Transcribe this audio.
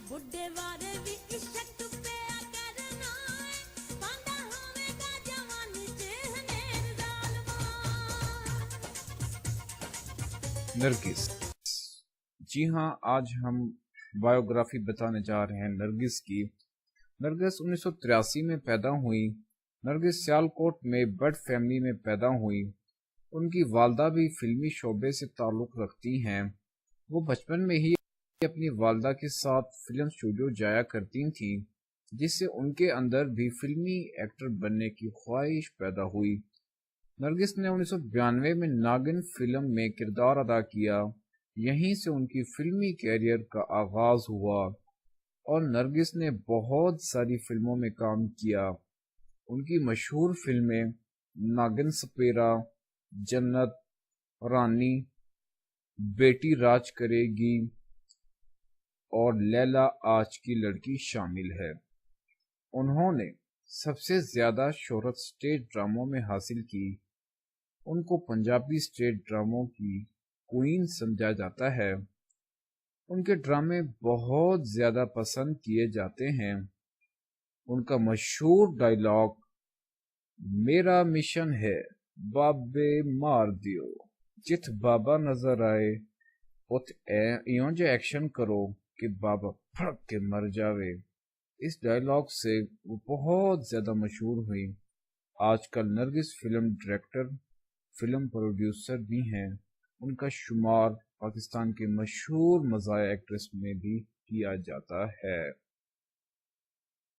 बुढ़े वारे भी इश्क पिया करना है पांदा होवेगा जवानी च हनेर जालमा। नरगिस। जी हाँ, आज हम बायोग्राफी बताने जा रहे हैं नरगिस की। नरगिस 1983 में पैदा हुई। नरगिस सियालकोट में बट फैमिली में पैदा हुई। उनकी वालदा भी फिल्मी शोबे से ताल्लुक़ रखती हैं। वो बचपन में ही अपनी वालदा के साथ फिल्म स्टूडियो जाया करती थीं, जिससे उनके अंदर भी फिल्मी एक्टर बनने की ख्वाहिश पैदा हुई। नरगिस ने 1992 में नागिन फिल्म में किरदार अदा किया। यहीं से उनकी फिल्मी कैरियर का आगाज हुआ और नरगिस ने बहुत सारी फिल्मों में काम किया। उनकी मशहूर फिल्में नागिन सपेरा, जन्नत, रानी, बेटी राज करेगी और लैला आज की लड़की शामिल है। उन्होंने सबसे ज्यादा शोहरत स्टेज ड्रामों में हासिल की। उनको पंजाबी स्टेज ड्रामों की क्वीन समझा जाता है। उनके ड्रामे बहुत ज्यादा पसंद किए जाते हैं। उनका मशहूर डायलॉग मेरा मिशन है बाबे मार दियो, जित बाबा नजर आए उत इयों जो एक्शन करो कि बाबा फड़क के मर जावे। इस डायलॉग से वो बहुत ज्यादा मशहूर हुई। आजकल Nargis film director, film producer भी हैं। उनका शुमार पाकिस्तान के मशहूर मज़ाहिर एक्ट्रेस में भी किया जाता है।